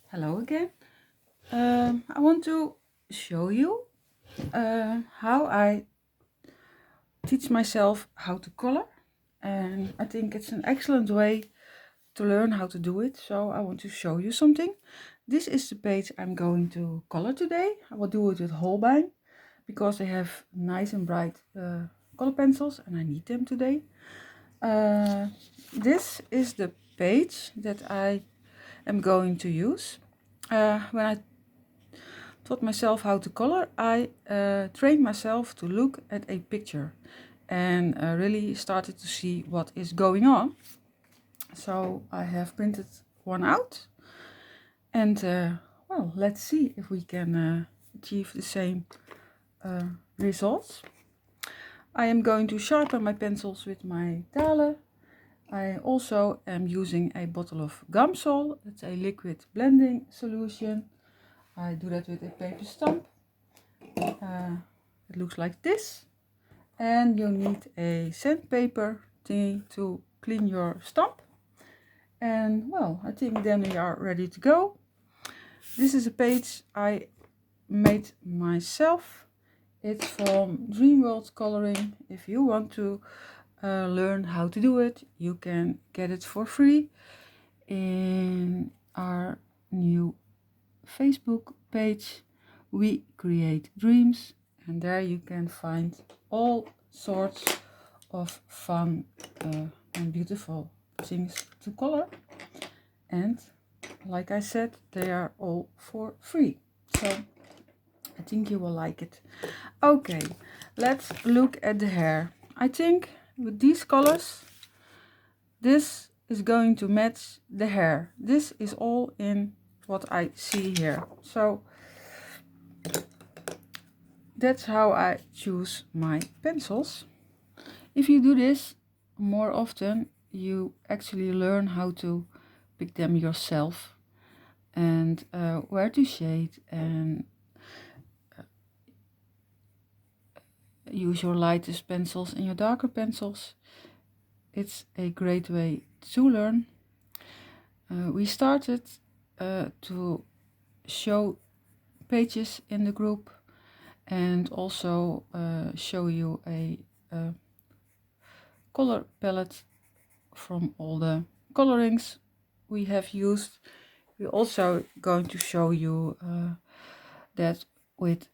Hello again. I want to show you how I teach myself how to color, and I think it's an excellent way to learn how to do it. So I want to show you something. This is the page I'm going to color today. I will do it with holbein because they have nice and bright color pencils and I need them today. This is the page that I am going to use. When I taught myself how to color, I trained myself to look at a picture and really started to see what is going on. So I have printed one out and well, let's see if we can achieve the same results. I am going to sharpen my pencils with my dalen. I also am using a bottle of Gamsol. It's a liquid blending solution. I do that with a paper stamp. It looks like this. And you need a sandpaper thingy to clean your stamp. And well, I think then we are ready to go. This is a page I made myself. It's from Dreamworldcoloring. If you want to learn how to do it, you can get it for free in our new Facebook page, We Create Dreams, and there you can find all sorts of fun and beautiful things to color. And like I said, they are all for free, so I think you will like it. Okay, let's look at the hair. I think with these colors, this is going to match the hair. This is all in what I see here. So that's how I choose my pencils. If you do this more often, you actually learn how to pick them yourself and where to shade and use your lightest pencils and your darker pencils. It's a great way to learn. We started to show pages in the group and also show you a color palette from all the colorings we have used. We're also going to show you that with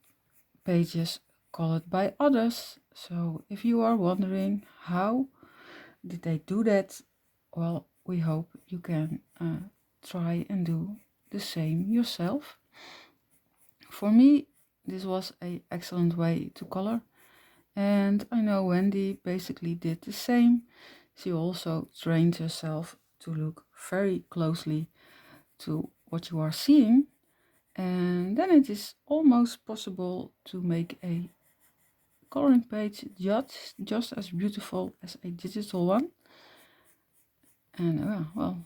pages colored by others. So if you are wondering how did they do that, well, we hope you can try and do the same yourself. For me, this was an excellent way to color, and I know Wendy basically did the same. She also trained herself to look very closely to what you are seeing, and then it is almost possible to make a coloring page just as beautiful as a digital one. And well,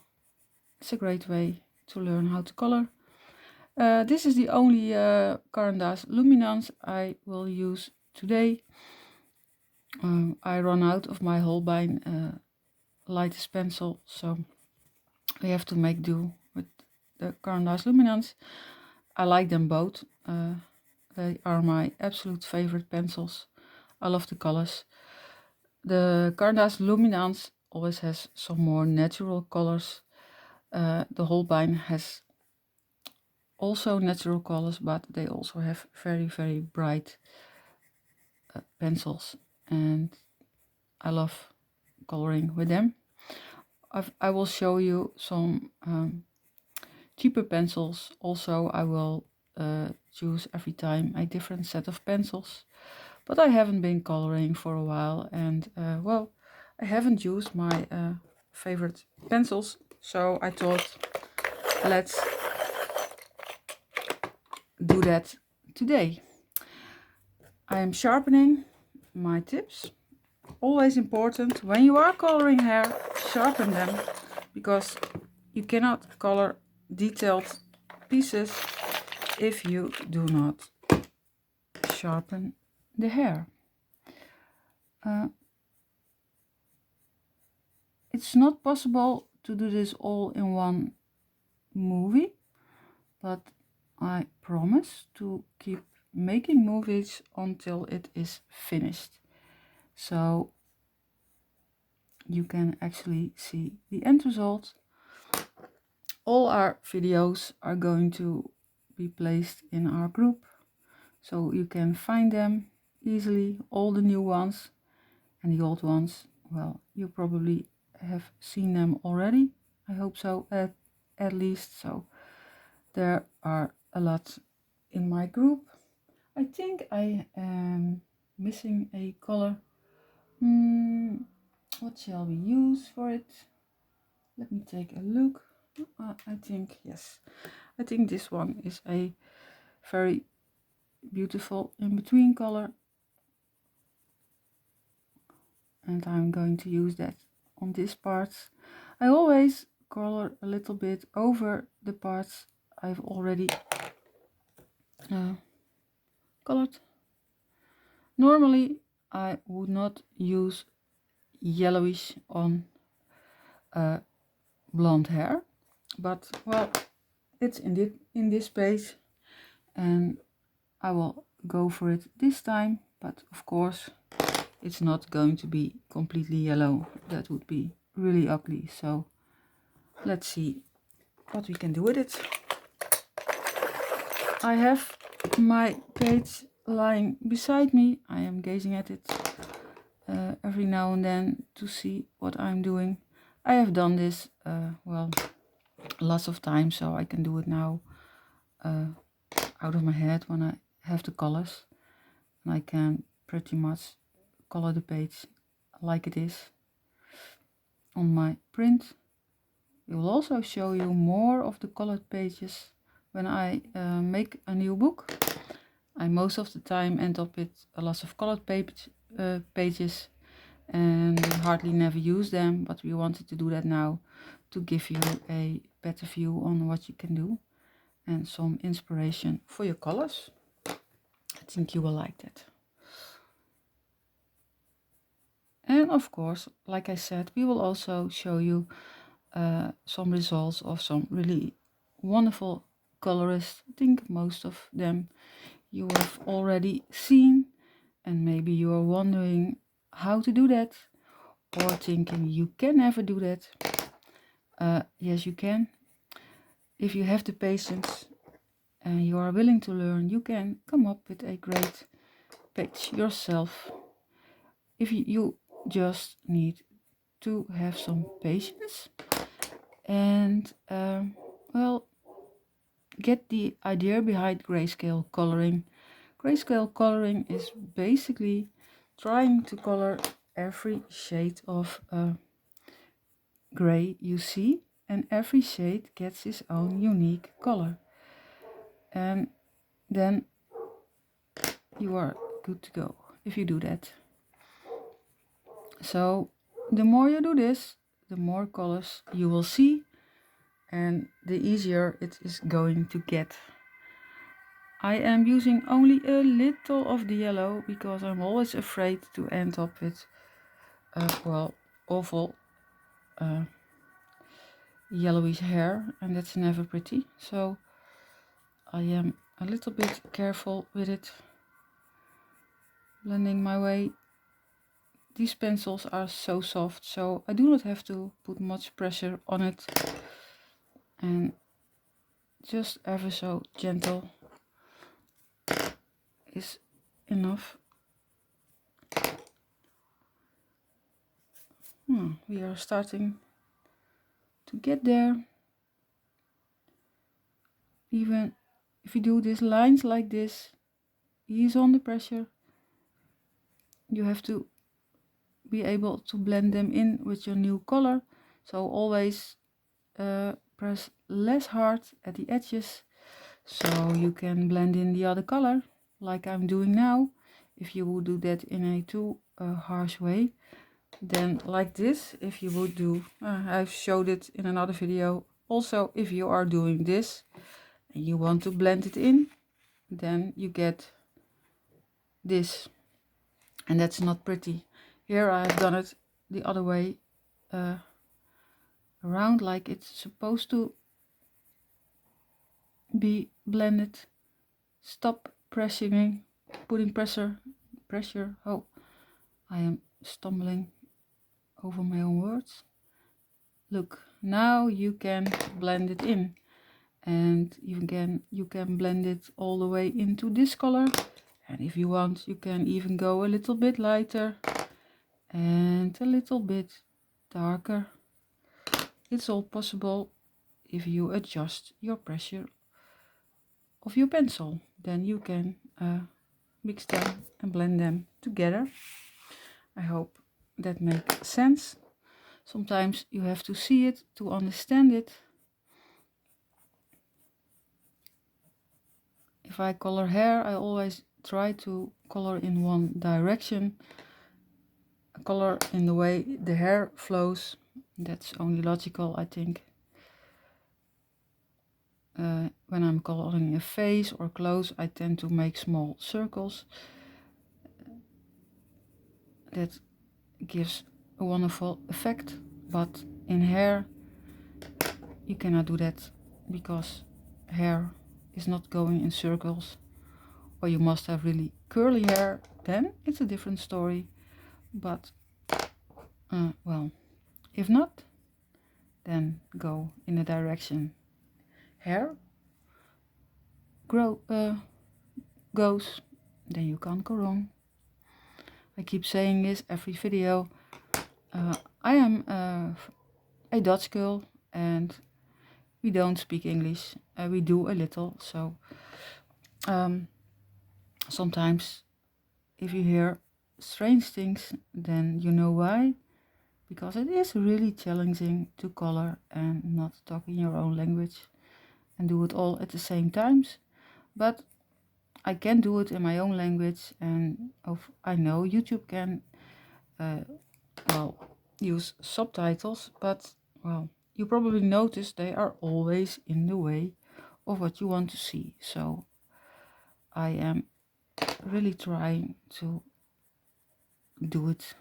it's a great way to learn how to color. This is the only Caran Luminance I will use today. I run out of my holbein lightest pencil, so we have to make do with the Caran Luminance. I like them both. They are my absolute favorite pencils. I love the colors. The Caran Luminance always has some more natural colors. The holbein has also natural colors, but they also have very bright pencils, and I love coloring with them. I will show you some cheaper pencils. Also, I will choose every time a different set of pencils, but I haven't been coloring for a while, and well, I haven't used my favorite pencils, so I thought let's do that today. I am sharpening my tips. Always important when you are coloring hair, sharpen them, because you cannot color detailed pieces if you do not sharpen the hair. It's not possible to do this all in one movie, but I promise to keep making movies until it is finished, so you can actually see the end result. All our videos are going to be placed in our group, so you can find them easily, all the new ones, and the old ones, well, you probably have seen them already. I hope so, at least. So there are a lot in my group. I think I am missing a color. What shall we use for it? Let me take a look. I think, yes, I think this one is a very beautiful in-between color, and I'm going to use that on this part. I always color a little bit over the parts I've already colored. Normally I would not use yellowish on blonde hair, but well, it's in this page and I will go for it this time. But of course it's not going to be completely yellow, that would be really ugly. So let's see what we can do with it. I have my page lying beside me. I am gazing at it every now and then to see what I'm doing. I have done this well, lots of times, so I can do it now out of my head when I have the colors, and I can pretty much color the page like it is on my print. It will also show you more of the colored pages when I make a new book. I most of the time end up with a lot of colored pages and hardly never use them, but we wanted to do that now to give you a better view on what you can do and some inspiration for your colors. I think you will like that. And of course, like I said, we will also show you some results of some really wonderful colorists. I think most of them you have already seen, and maybe you are wondering how to do that, or thinking you can never do that. Yes, you can. If you have the patience and you are willing to learn, you can come up with a great page yourself. If you just need to have some patience and well, get the idea behind grayscale coloring. Grayscale coloring is basically trying to color every shade of gray you see, and every shade gets its own unique color, and then you are good to go if you do that. So the more you do this, the more colors you will see and the easier it is going to get. I am using only a little of the yellow because I'm always afraid to end up with well, awful yellowish hair, and that's never pretty. So I am a little bit careful with it, blending my way. These pencils are so soft, so I do not have to put much pressure on it, and just ever so gentle is enough. We are starting to get there. Even if you do these lines like this, ease on the pressure. You have to be able to blend them in with your new color, so always press less hard at the edges so you can blend in the other color like I'm doing now. If you would do that in a too harsh way, then like this, if you would do I've showed it in another video also, if you are doing this and you want to blend it in, then you get this, and that's not pretty. Here I have done it the other way around, like it's supposed to be blended. Stop putting pressure. Oh, I am stumbling over my own words. Look, now you can blend it in, and you can blend it all the way into this color, and if you want you can even go a little bit lighter and a little bit darker. It's all possible if you adjust your pressure of your pencil. Then you can mix them and blend them together. I hope that makes sense. Sometimes you have to see it to understand it. If I color hair, I always try to color in one direction, color in the way the hair flows. That's only logical, I think. When I'm coloring a face or clothes, I tend to make small circles. That gives a wonderful effect, but in hair you cannot do that because hair is not going in circles, or you must have really curly hair, then it's a different story. But well, if not, then go in a direction hair goes, then you can't go wrong. I keep saying this every video. I am a Dutch girl and we don't speak English. We do a little, so sometimes if you hear strange things, then you know why. Because it is really challenging to color and not talk in your own language and do it all at the same times. But I can do it in my own language, and I know YouTube can well, use subtitles, but well, you probably notice they are always in the way of what you want to see. So I am really trying to do it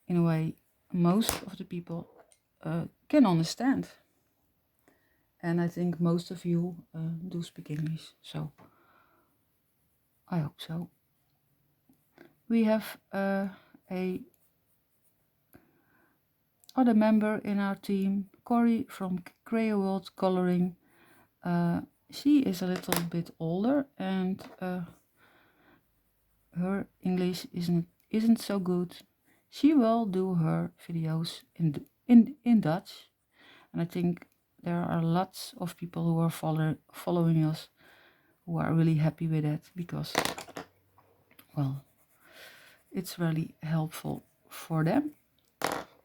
in a way most of the people can understand. And I think most of you do speak English, so I hope so. We have a other member in our team, Corey from Dreamworldcoloring. She is a little bit older and her English isn't so good. She will do her videos in Dutch, and I think there are lots of people who are following us who are really happy with that, because well, it's really helpful for them.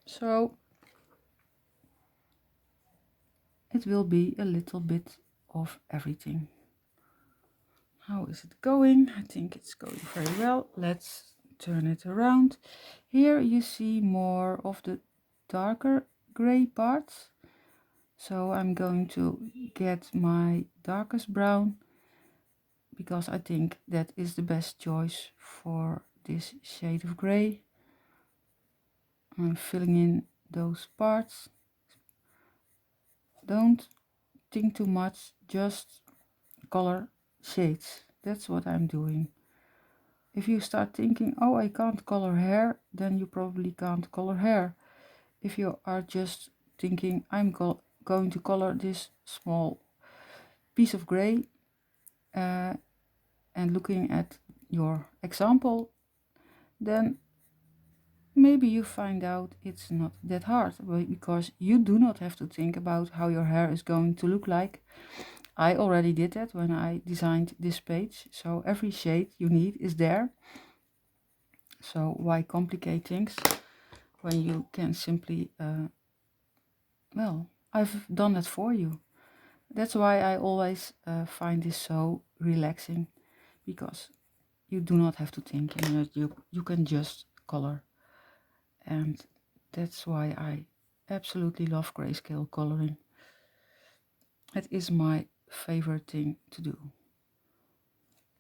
So it will be a little bit of everything. How is it going? I think it's going very well. Let's turn it around. Here you see more of the darker gray parts. So I'm going to get my darkest brown, because I think that is the best choice for this shade of gray. I'm filling in those parts. Don't think too much, just color shades. That's what I'm doing. If you start thinking, oh, I can't color hair, then you probably can't color hair. If you are just thinking, I'm going to color this small piece of gray, and looking at your example, then maybe you find out it's not that hard, because you do not have to think about how your hair is going to look like. I already did that when I designed this page, so every shade you need is there. So why complicate things when you can simply, well, I've done that for you. That's why I always find this so relaxing, because you do not have to think, and you can just color. And that's why I absolutely love grayscale coloring. It is my favorite thing to do.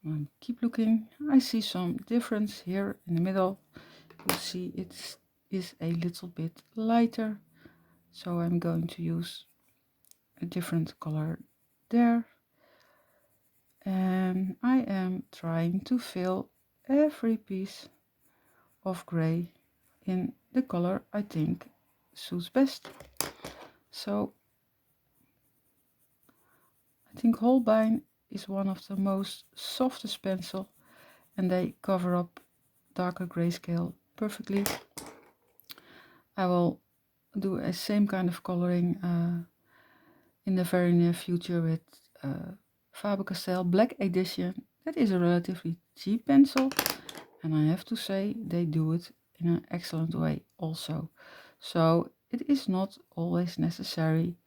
And keep looking. I see some difference here in the middle. You see it is a little bit lighter, so I'm going to use a different color there. And I am trying to fill every piece of gray in the color I think suits best. So I think holbein is one of the most softest pencil, and they cover up darker grayscale perfectly. I will do a same kind of coloring in the very near future with Faber-Castell Black Edition. That is a relatively cheap pencil, and I have to say they do it in an excellent way also. So it is not always necessary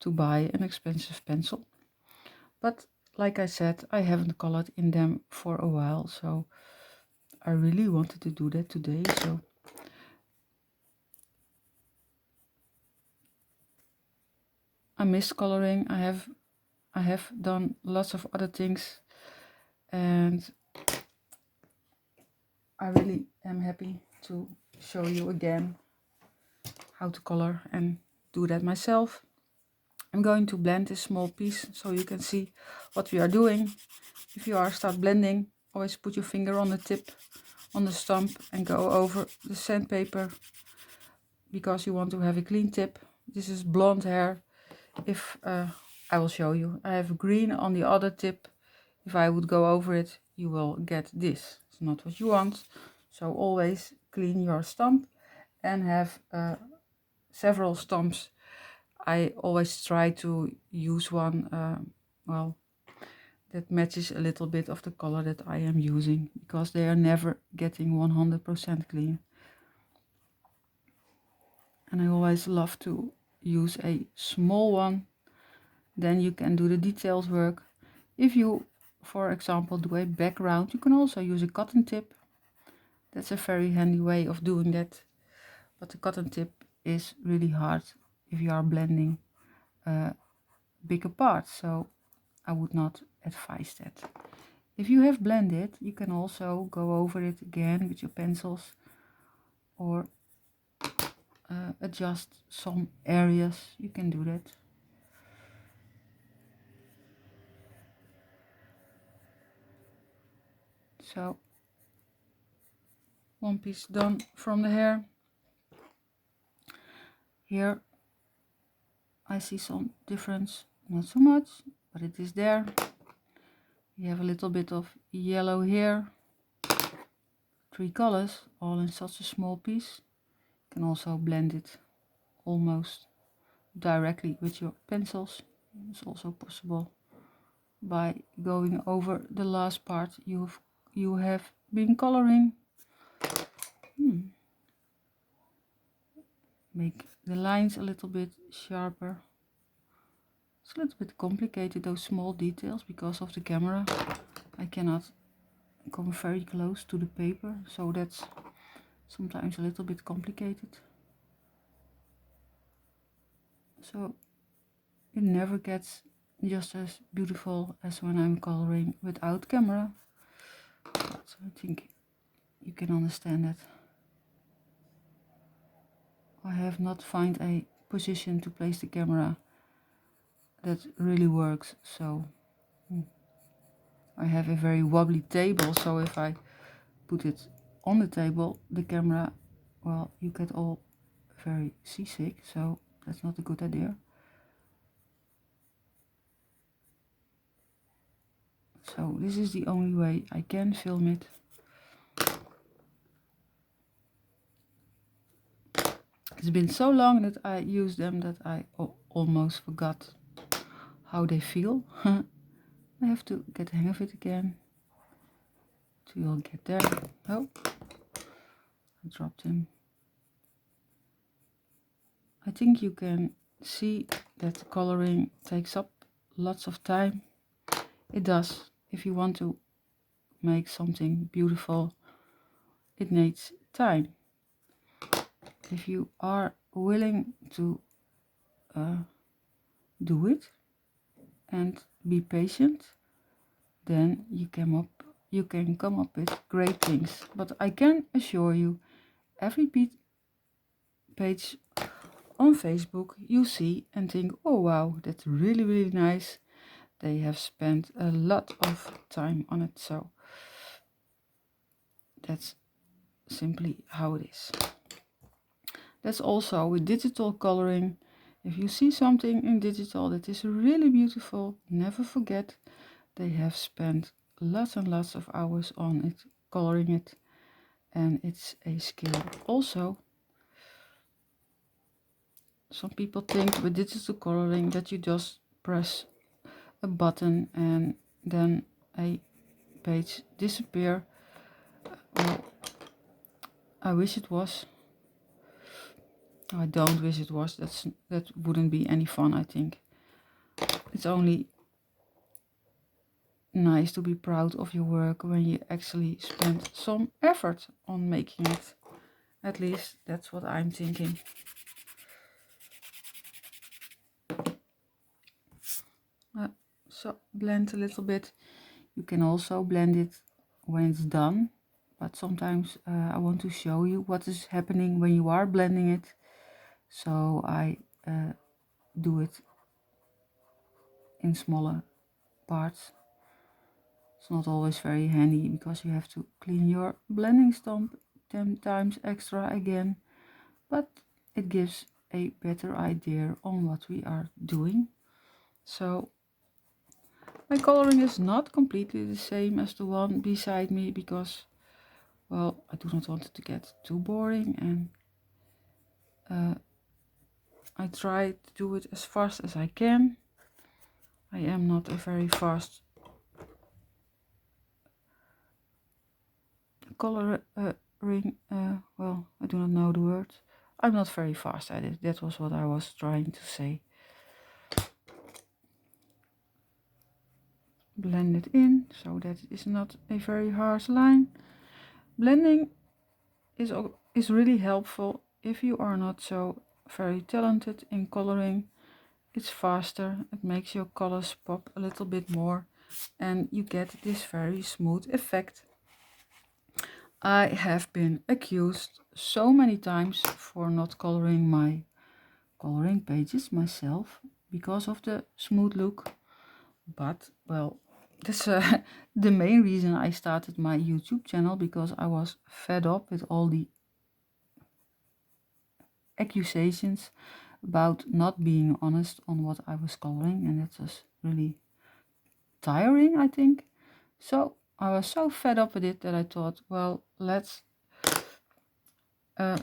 to buy an expensive pencil, but like I said, I haven't colored in them for a while, so I really wanted to do that today. So I miss coloring. I have done lots of other things, and I really am happy to show you again how to color and do that myself. I'm going to blend this small piece so you can see what we are doing. If you are start blending, always put your finger on the tip, on the stump, and go over the sandpaper because you want to have a clean tip. This is blonde hair. If I will show you, I have green on the other tip. If I would go over it, you will get this. It's not what you want. So always clean your stump and have several stumps. I always try to use one, well, that matches a little bit of the color that I am using, because they are never getting 100% clean. And I always love to use a small one, then you can do the details work. If you, for example, do a background, you can also use a cotton tip. That's a very handy way of doing that, but the cotton tip is really hard if you are blending bigger parts, so I would not advise that. If you have blended, you can also go over it again with your pencils, or adjust some areas. You can do that. So one piece done from the hair. Here I see some difference, not so much, but it is there. You have a little bit of yellow here, 3 colors all in such a small piece. You can also blend it almost directly with your pencils. It's also possible by going over the last part you have been coloring. Make the lines a little bit sharper. It's a little bit complicated, those small details, because of the camera. I cannot come very close to the paper, so that's sometimes a little bit complicated. So it never gets just as beautiful as when I'm coloring without camera. But I think you can understand that. I have not found a position to place the camera that really works, so I have a very wobbly table, so if I put it on the table, the camera, well, you get all very seasick, so that's not a good idea. So this is the only way I can film it. It's been so long that I use them that I almost forgot how they feel. I have to get the hang of it again. So you'll get there. Oh, I dropped him. I think you can see that coloring takes up lots of time. It does. If you want to make something beautiful, it needs time. If you are willing to do it and be patient, then you can come up with great things. But I can assure you, every page on Facebook you see and think, oh wow, that's really nice, they have spent a lot of time on it. So that's simply how it is. That's also with digital coloring. If you see something in digital that is really beautiful, never forget they have spent lots and lots of hours on it, coloring it, and it's a skill also. Some people think with digital coloring that you just press a button and then a page disappear. Well, I wish it was. I don't wish it was. That wouldn't be any fun, I think. It's only nice to be proud of your work when you actually spend some effort on making it. At least that's what I'm thinking. So blend a little bit. You can also blend it when it's done, but sometimes I want to show you what is happening when you are blending it. So I do it in smaller parts. It's not always very handy because you have to clean your blending stump 10 times extra again, but it gives a better idea on what we are doing. So my coloring is not completely the same as the one beside me because, well, I do not want it to get too boring, and I try to do it as fast as I can. I am not a very fast coloring, well, I do not know the word. I'm not very fast at it. That was what I was trying to say. Blend it in so that it is not a very harsh line. Blending is really helpful if you are not so very talented in coloring. It's faster, it makes your colors pop a little bit more, and you get this very smooth effect. I have been accused so many times for not coloring my coloring pages myself because of the smooth look, but well, that's the main reason I started my YouTube channel, because I was fed up with all the accusations about not being honest on what I was coloring, and that was really tiring, I think. So I was so fed up with it that I thought, well, let's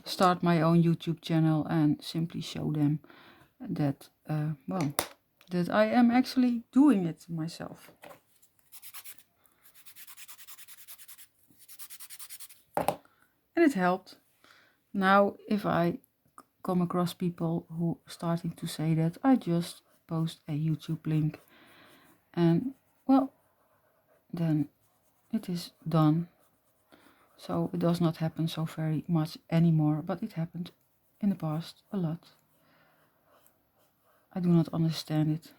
start my own YouTube channel and simply show them that, well, that I am actually doing it myself. And it helped. Now, if I come across people who are starting to say that, I just post a YouTube link, and well, then it is done. So it does not happen so very much anymore, but it happened in the past a lot. I do not understand it.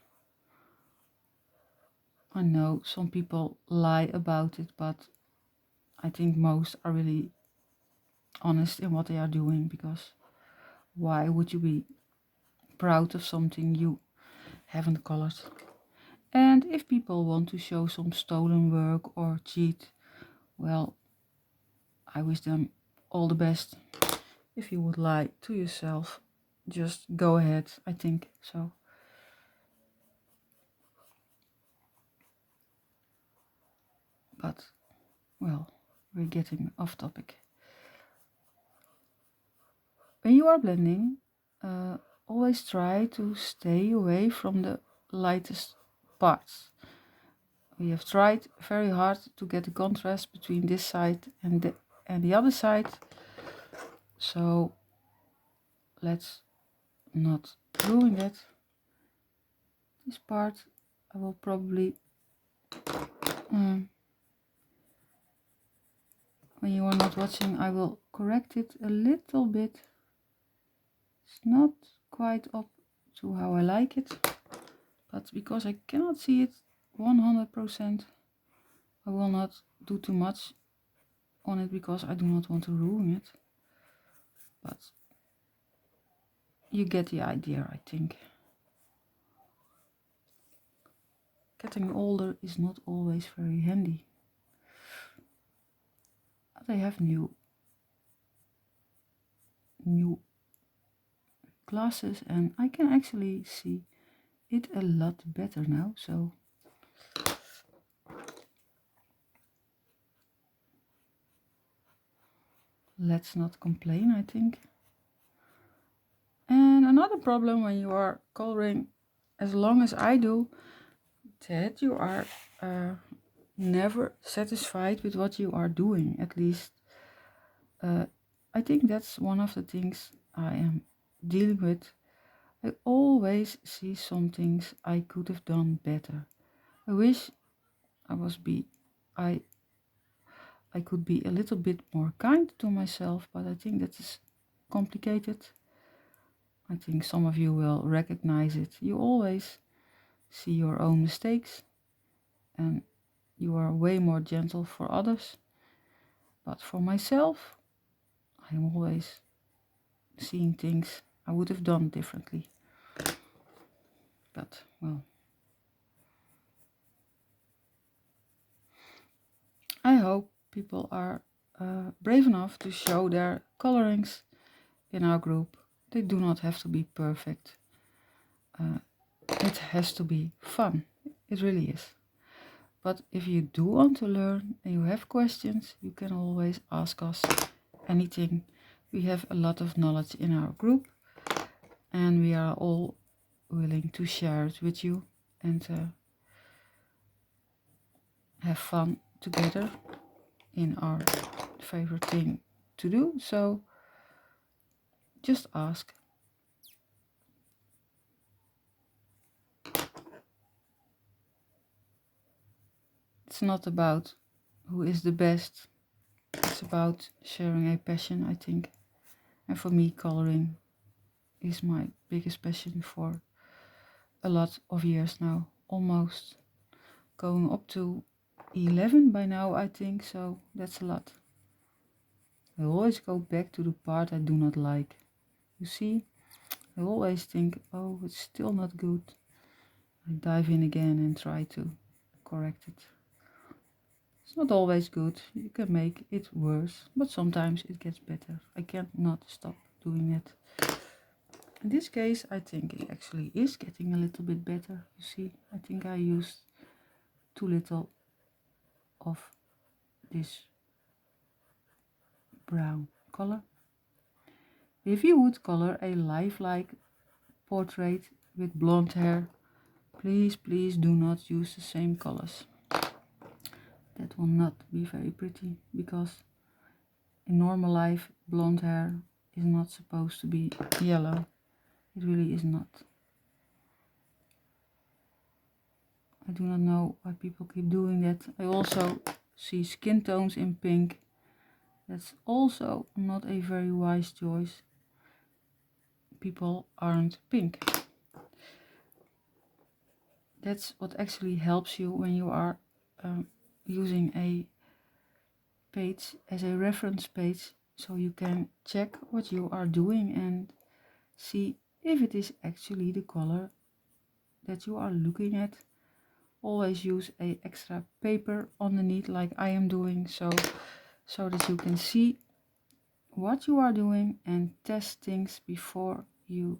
I know some people lie about it, but I think most are really honest in what they are doing, because why would you be proud of something you haven't colored? And if people want to show some stolen work or cheat, well, I wish them all the best. If you would lie to yourself, just go ahead, I think so. But, well, we're getting off topic. When you are blending, always try to stay away from the lightest parts. We have tried very hard to get the contrast between this side and the other side. So let's not ruin that. This part I will probably, when you are not watching, I will correct it a little bit. It's not quite up to how I like it, but because I cannot see it 100%, I will not do too much on it because I do not want to ruin it. But you get the idea, I think. getting older is not always very handy. But I have new glasses and I can actually see it a lot better now, so let's not complain, I think. And another problem when you are coloring as long as I do, that you are never satisfied with what you are doing. At least I think that's one of the things I am dealing with. I always see some things I could have done better. I wish I could be a little bit more kind to myself, but I think that is complicated. I think some of you will recognize it. You always see your own mistakes and you are way more gentle for others. But for myself, I am always seeing things I would have done differently. But, well, I hope people are brave enough to show their colorings in our group. They do not have to be perfect. It has to be fun. It really is. But if you do want to learn and you have questions, you can always ask us anything. We have a lot of knowledge in our group and we are all willing to share it with you and have fun together in our favorite thing to do. So just ask. It's not about who is the best. It's about sharing a passion, I think. And for me, coloring is my biggest passion for a lot of years now. Almost going up to 11 by now, I think. So that's a lot. I always go back to the part I do not like. You see, I always think, oh, it's still not good. I dive in again and try to correct it. It's not always good. You can make it worse, but sometimes it gets better. I can't not stop doing it. In this case, I think it actually is getting a little bit better. You see, I think I used too little of this brown color. If you would color a lifelike portrait with blonde hair, please do not use the same colors. That will not be very pretty, because in normal life blonde hair is not supposed to be yellow. It really is not. I do not know why people keep doing that. I also see skin tones in pink. That's also not a very wise choice. People aren't pink. That's what actually helps you when you are using a page as a reference page, so you can check what you are doing and see if it is actually the color that you are looking at. Always use a extra paper underneath like I am doing, so that you can see what you are doing and test things before you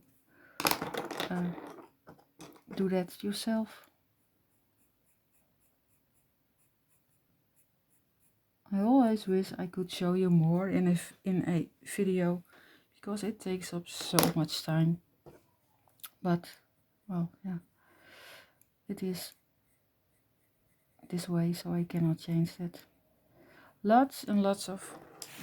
do that yourself. I always wish I could show you more in a video, because it takes up so much time. But, well, yeah, it is this way, so I cannot change that. Lots and lots of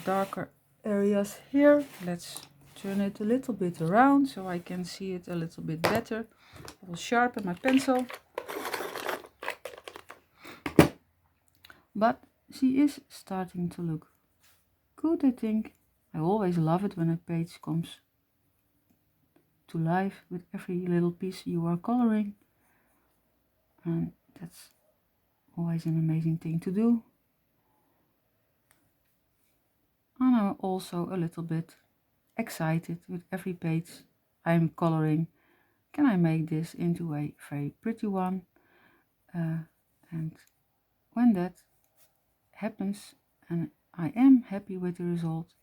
darker areas here. Let's turn it a little bit around so I can see it a little bit better. I will sharpen my pencil. But she is starting to look good, I think. I always love it when a page comes to life with every little piece you are coloring. And that's always an amazing thing to do. And I'm also a little bit excited with every page I'm coloring. Can I make this into a very pretty one? And when that happens and I am happy with the result,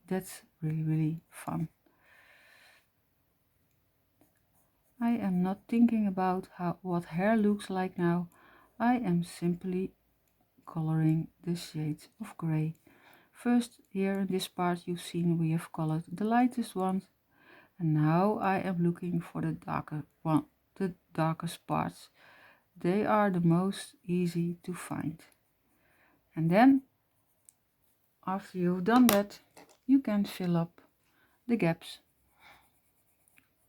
that's really fun. I am not thinking about what hair looks like now. I am simply coloring the shades of gray. First, here in this part you've seen we have colored the lightest ones, and now I am looking for the darkest parts. They are the most easy to find. And then, after you've done that, you can fill up the gaps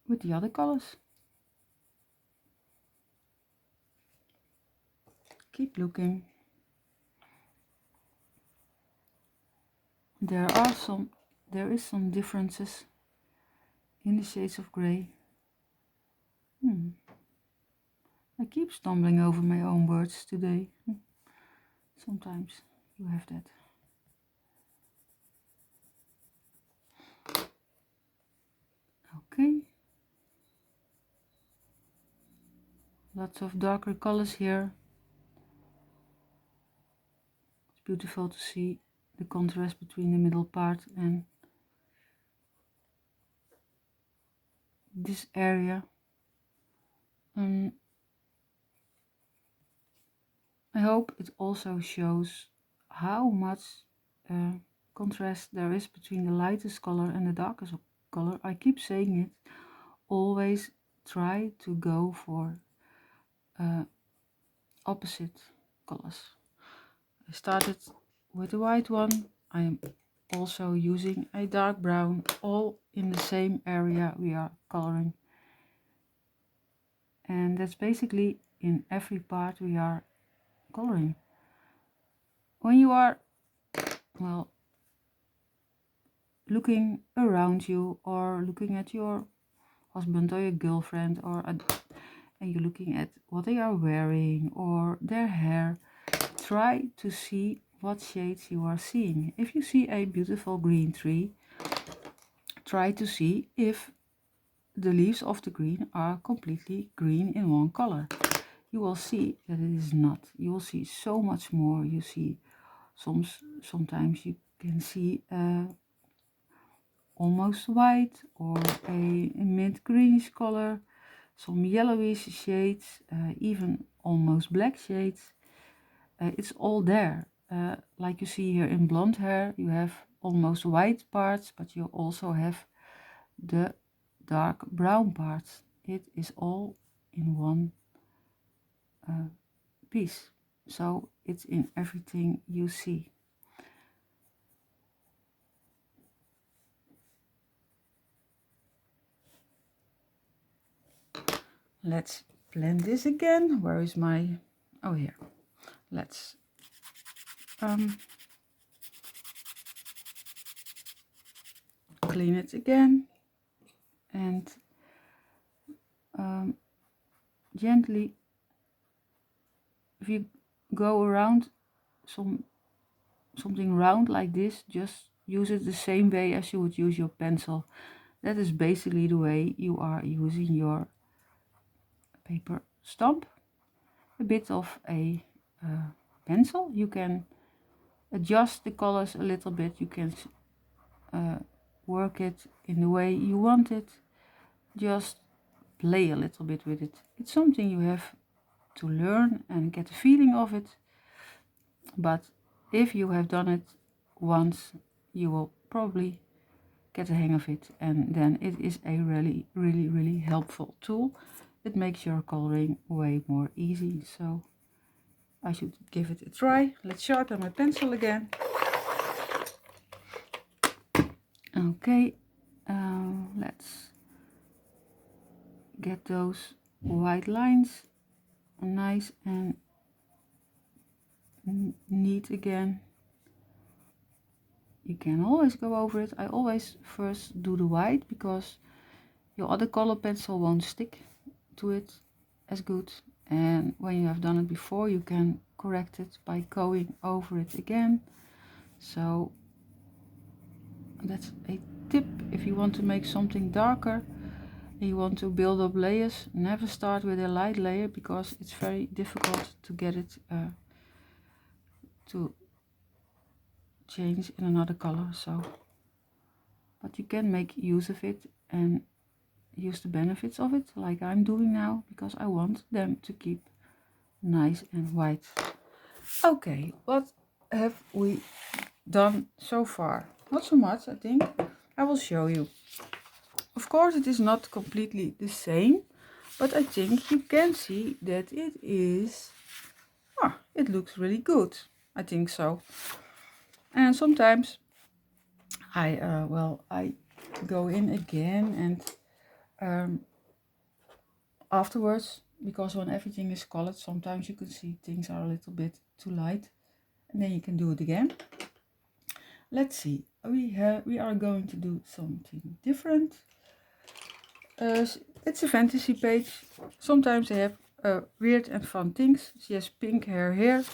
with the other colors. Keep looking. There is some differences in the shades of gray. I keep stumbling over my own words today. Sometimes you have that. Okay. Lots of darker colors here. It's beautiful to see the contrast between the middle part and this area. I hope it also shows how much contrast there is between the lightest color and the darkest color. I keep saying it, always try to go for opposite colors. I started with the white one. I am also using a dark brown, all in the same area we are coloring. And that's basically in every part we are coloring. When you are, well, looking around you or looking at your husband or your girlfriend and you're looking at what they are wearing or their hair, try to see what shades you are seeing. If you see a beautiful green tree, try to see if the leaves of the green are completely green in one color. You will see that it is not. You will see so much more. You see sometimes you can see almost white or a mint greenish color, some yellowish shades, even almost black shades. It's all there. Like you see here in blonde hair, you have almost white parts, but you also have the dark brown parts. It is all in one piece, so it's in everything you see. Let's blend this again. Where is my, oh here. Let's clean it again and gently, if you go around something round like this, just use it the same way as you would use your pencil. That is basically the way you are using your paper stamp. A bit of a pencil. You can adjust the colors a little bit. You can work it in the way you want it. Just play a little bit with it. It's something you have to learn and get the feeling of it. But if you have done it once, you will probably get the hang of it, and then it is a really helpful tool. It makes your coloring way more easy, so I should give it a try. Let's sharpen my pencil again. Okay, let's get those white lines nice and neat again. You can always go over it. I always first do the white because your other color pencil won't stick to it as good, and when you have done it before you can correct it by going over it again. So that's a tip if you want to make something darker. you want to build up layers, never start with a light layer because it's very difficult to get it to change in another color. So, but you can make use of it and use the benefits of it like I'm doing now, because I want them to keep nice and white. Okay, what have we done so far? Not so much, I think. I will show you. Of course it is not completely the same, but I think you can see that it is, it looks really good. I think so. And sometimes I go in again and afterwards, because when everything is colored, sometimes you can see things are a little bit too light, and then you can do it again. Let's see, we are going to do something different. It's a fantasy page. Sometimes they have weird and fun things. She has pink hair here,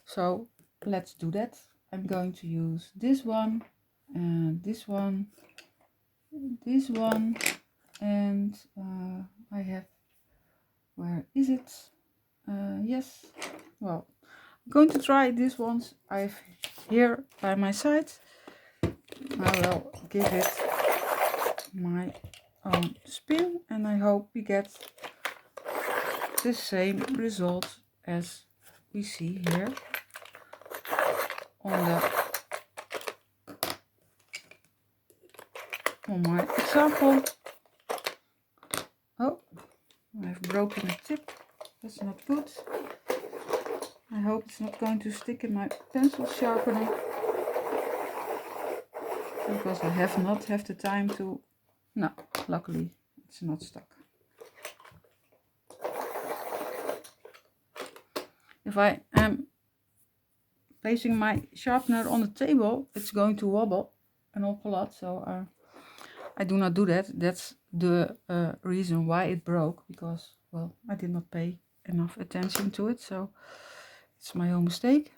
so let's do that. I'm going to use this one and this one, this one, and I have, where is it? Yes, well, I'm going to try these ones I have here by my side. I will give it my own spin and I hope we get the same result as we see here on my example. Oh, I've broken a tip. That's not good. I hope it's not going to stick in my pencil sharpener, because I have not have the time to. No, luckily it's not stuck. If I am placing my sharpener on the table, it's going to wobble an awful lot, so I do not do that. That's the reason why it broke, because, well, I did not pay enough attention to it, so it's my own mistake.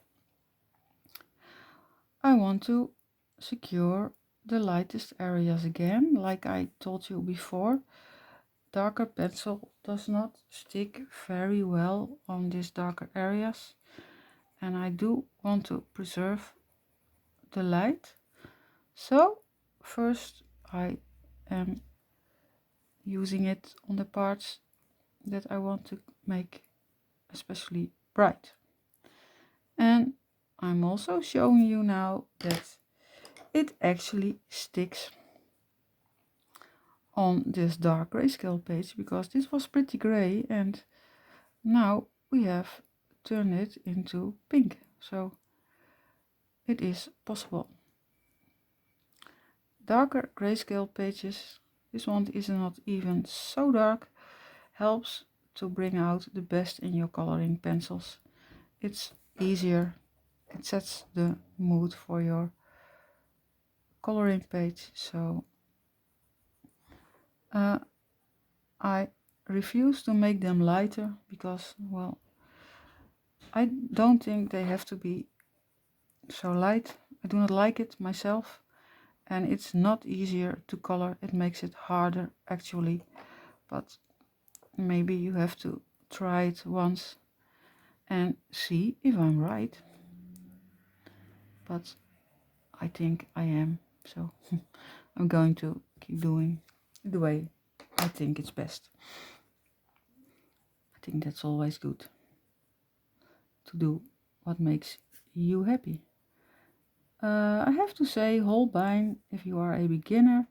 I want to secure the lightest areas again, like I told you before. Darker pencil does not stick very well on these darker areas, and I do want to preserve the light. So first I am using it on the parts that I want to make especially bright. And I'm also showing you now that it actually sticks on this dark grayscale page, because this was pretty gray and now we have turned it into pink, so it is possible. Darker grayscale pages, this one is not even so dark, helps to bring out the best in your coloring pencils. It's easier, it sets the mood for your coloring page. So I refuse to make them lighter because, well, I don't think they have to be so light. I do not like it myself, and it's not easier to color, it makes it harder actually, but maybe you have to try it once and see if I'm right. But I think I am, so I'm going to keep doing the way I think it's best. I think that's always good, to do what makes you happy. I have to say, holbein, if you are a beginner,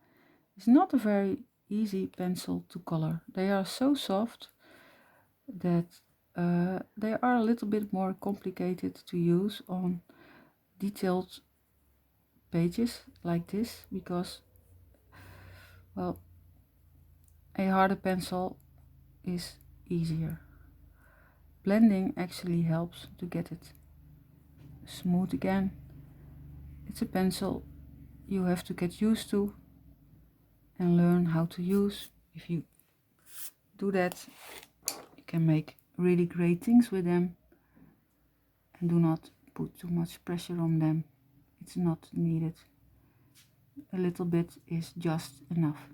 is not a very easy pencil to color. They are so soft that they are a little bit more complicated to use on detailed pages like this, because, well, a harder pencil is easier. Blending actually helps to get it smooth again. It's a pencil you have to get used to and learn how to use. If you do that, you can make really great things with them, and do not put too much pressure on them. It's not needed. A little bit is just enough.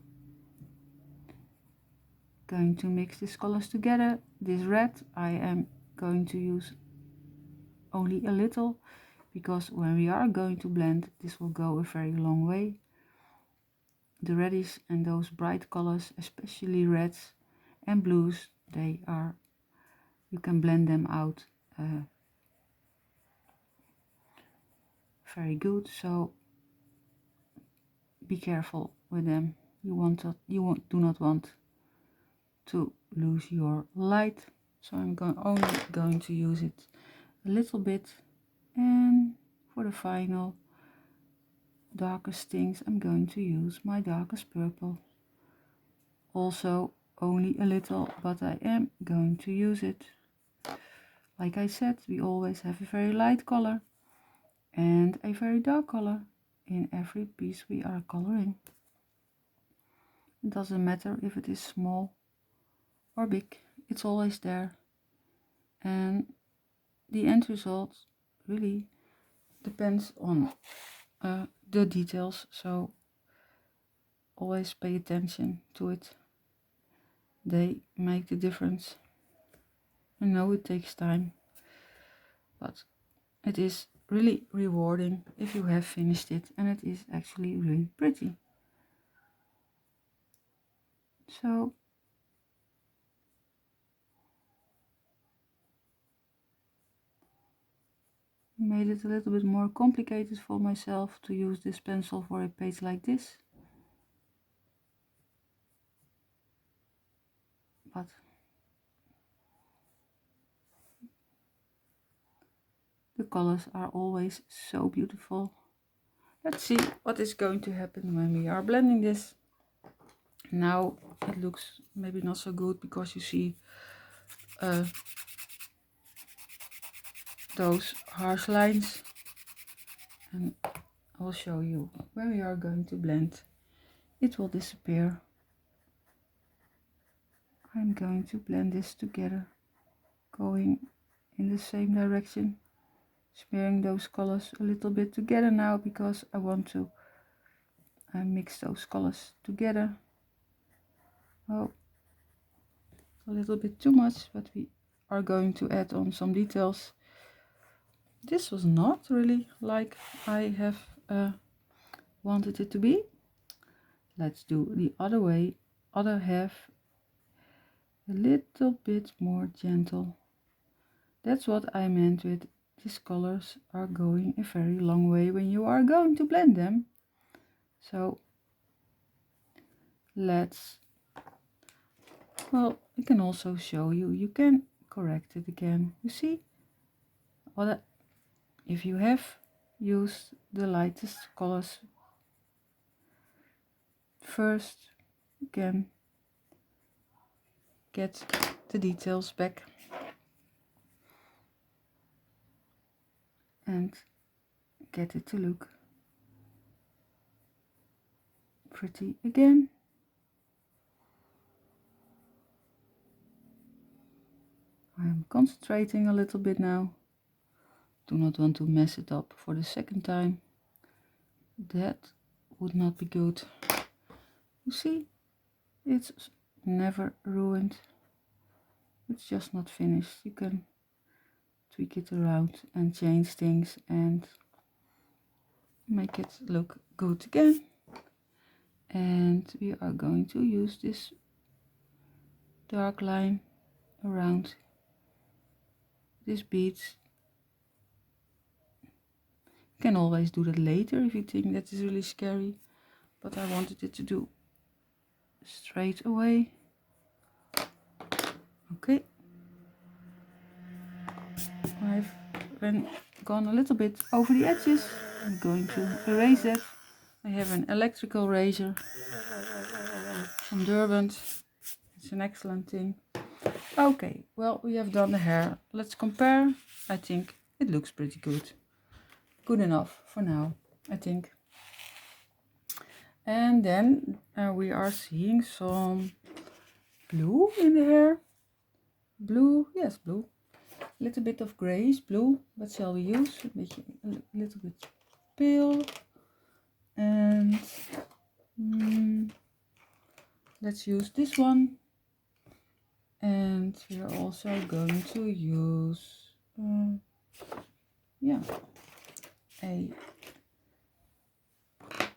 going to mix these colors together. This red I am going to use only a little, because when we are going to blend, this will go a very long way. The reddish and those bright colors, especially reds and blues, you can blend them out very good, so be careful with them. Do not want to lose your light, so I'm only going to use it a little bit. And for the final darkest things, I'm going to use my darkest purple, also only a little, but I am going to use it. Like I said, we always have a very light color and a very dark color in every piece we are coloring. It doesn't matter if it is small or big, it's always there, and the end result really depends on the details, so always pay attention to it. They make the difference. I know it takes time, but it is really rewarding if you have finished it, and it is actually really pretty. So made it a little bit more complicated for myself to use this pencil for a page like this, but the colors are always so beautiful. Let's see what is going to happen when we are blending this. Now it looks maybe not so good because you see those harsh lines, and I'll show you when we are going to blend. It will disappear. I'm going to blend this together, going in the same direction, smearing those colors a little bit together now, because I want to mix those colors together. Oh, a little bit too much, but we are going to add on some details. This was not really like I have wanted it to be. Let's do the other way, other half, a little bit more gentle. That's what I meant with these colors are going a very long way when you are going to blend them. So well, I can also show you, you can correct it again. You see, if you have used the lightest colors first, you can get the details back and get it to look pretty again. I'm concentrating a little bit now. Do not want to mess it up for the second time. That would not be good. You see, it's never ruined. It's just not finished. You can tweak it around and change things and make it look good again. And we are going to use this dark line around these beads. You can always do that later if you think that is really scary, but I wanted it to do straight away. Okay, I've gone a little bit over the edges. I'm going to erase that. I have an electrical razor from Durban. It's an excellent thing. Okay, well, we have done the hair. Let's compare. I think it looks pretty good. Good enough for now, I think. And then we are seeing some blue in the hair. Blue, yes, blue. A little bit of grayish blue. What shall we use? A little bit pale. And let's use this one. And we are also going to use yeah,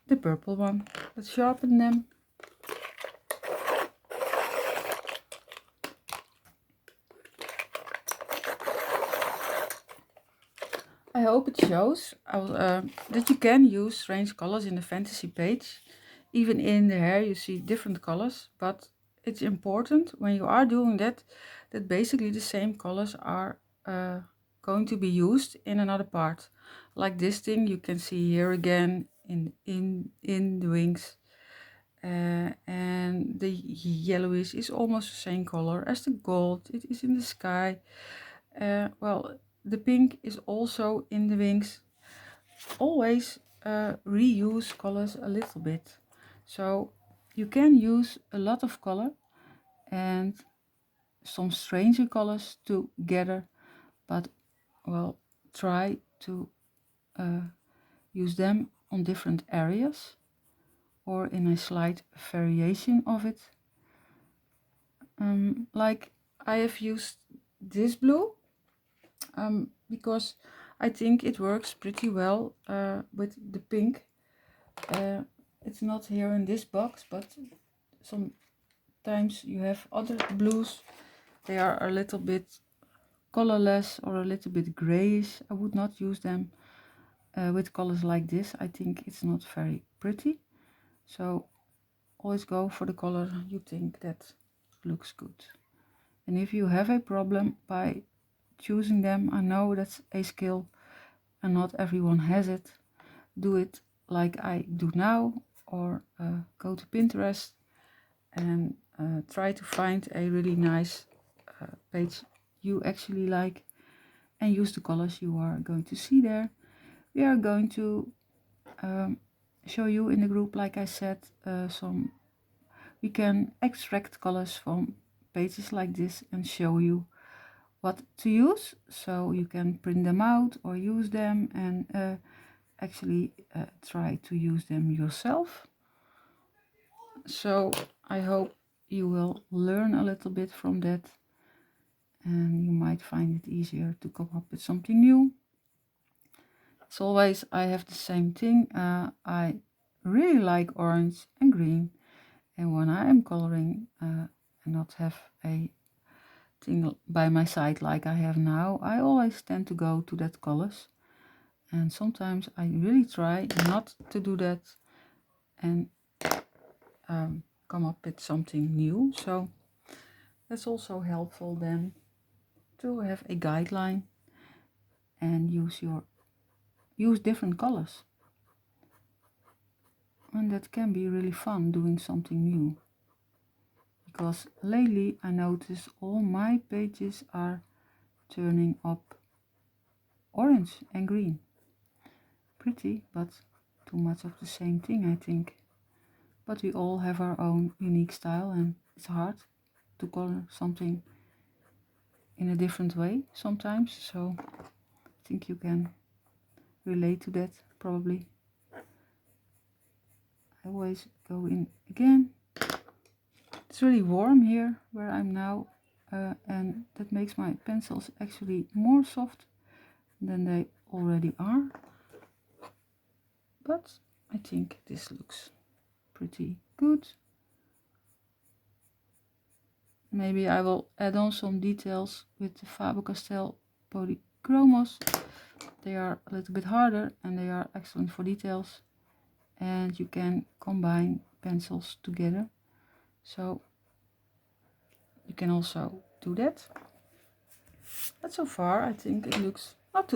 the purple one. Let's sharpen them. I hope it shows that you can use strange colors in the fantasy page. Even in the hair you see different colors, but it's important when you are doing that basically the same colors are going to be used in another part. Like this thing you can see here again in the wings. And the yellowish is almost the same color as the gold. It is in the sky. Well, the pink is also in the wings. Always reuse colors a little bit. So you can use a lot of color and some stranger colors together, but well, try to use them on different areas or in a slight variation of it. Like I have used this blue because I think it works pretty well with the pink. It's not here in this box, but sometimes you have other blues. They are a little bit colorless or a little bit grayish. I would not use them with colors like this. I think it's not very pretty. So always go for the color you think that looks good. And if you have a problem by choosing them, I know that's a skill and not everyone has it. Do it like I do now, or go to Pinterest and try to find a really nice page you actually like and use the colors you are going to see there. We are going to show you in the group, like I said, we can extract colors from pages like this and show you what to use, so you can print them out or use them and actually try to use them yourself. So I hope you will learn a little bit from that and you might find it easier to come up with something new. As always, I have the same thing. I really like orange and green, and when I am coloring and not have a thing by my side like I have now, I always tend to go to that colors, and sometimes I really try not to do that and come up with something new. So that's also helpful then to have a guideline and use different colors, and that can be really fun doing something new. Because lately I notice all my pages are turning up orange and green. Pretty, but too much of the same thing, I think. But we all have our own unique style and it's hard to color something in a different way sometimes. So I think you can relate to that probably. I always go in again. It's really warm here where I'm now and that makes my pencils actually more soft than they already are. But I think this looks pretty good. Maybe I will add on some details with the Faber-Castell Polychromos. They are a little bit harder and they are excellent for details. And you can combine pencils together. So you can also do that. But so far I think it looks not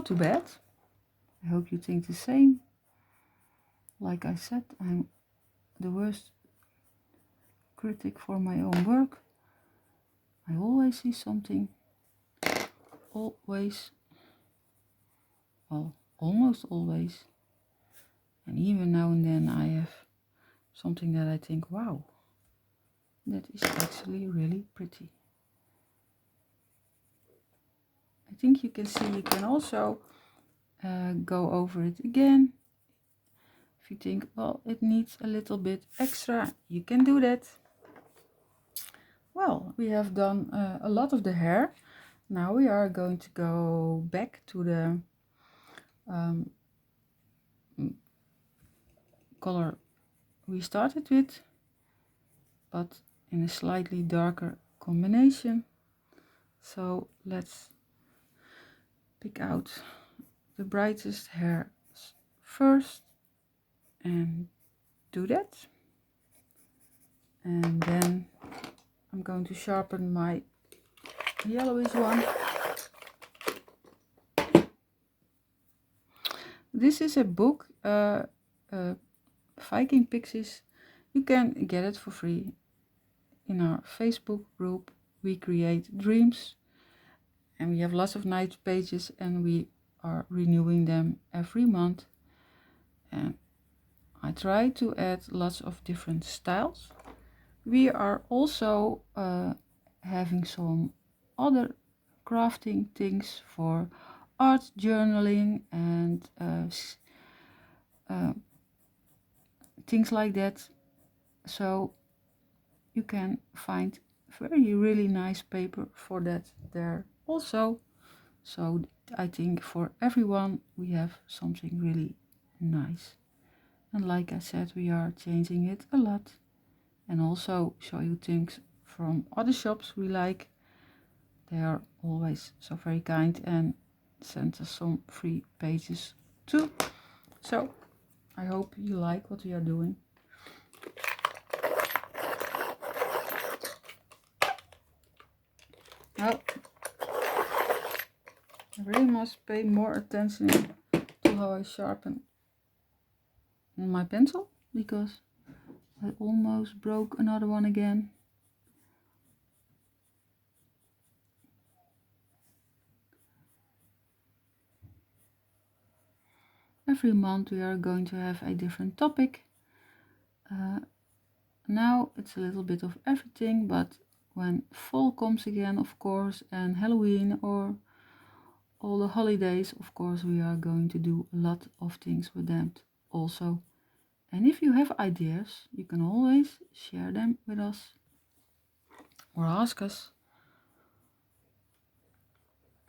too bad. I hope you think the same. Like I said, I'm the worst critic for my own work. I always see something, always, well, almost always, and even now and then I have something that I think, wow, that is actually really pretty. I think you can see, you can also go over it again. If you think, well, it needs a little bit extra, you can do that. Well, we have done a lot of the hair. Now we are going to go back to the color we started with, but in a slightly darker combination. So let's pick out the brightest hair first and do that. And then I'm going to sharpen my yellowish one. This is a book, Viking Pixies. You can get it for free in our Facebook group. We create dreams, and we have lots of nice pages, and we are renewing them every month. And I try to add lots of different styles. We are also having some other crafting things for art journaling and things like that. So you can find really nice paper for that there also. So I think for everyone we have something really nice. And like I said, we are changing it a lot. And also show you things from other shops we like. They are always so very kind and send us some free pages too. So I hope you like what we are doing. Now I really must pay more attention to how I sharpen my pencil, because I almost broke another one again. Every month we are going to have a different topic. Now it's a little bit of everything, but when fall comes again, of course, and Halloween or all the holidays, of course, we are going to do a lot of things with them also. And if you have ideas, you can always share them with us or ask us.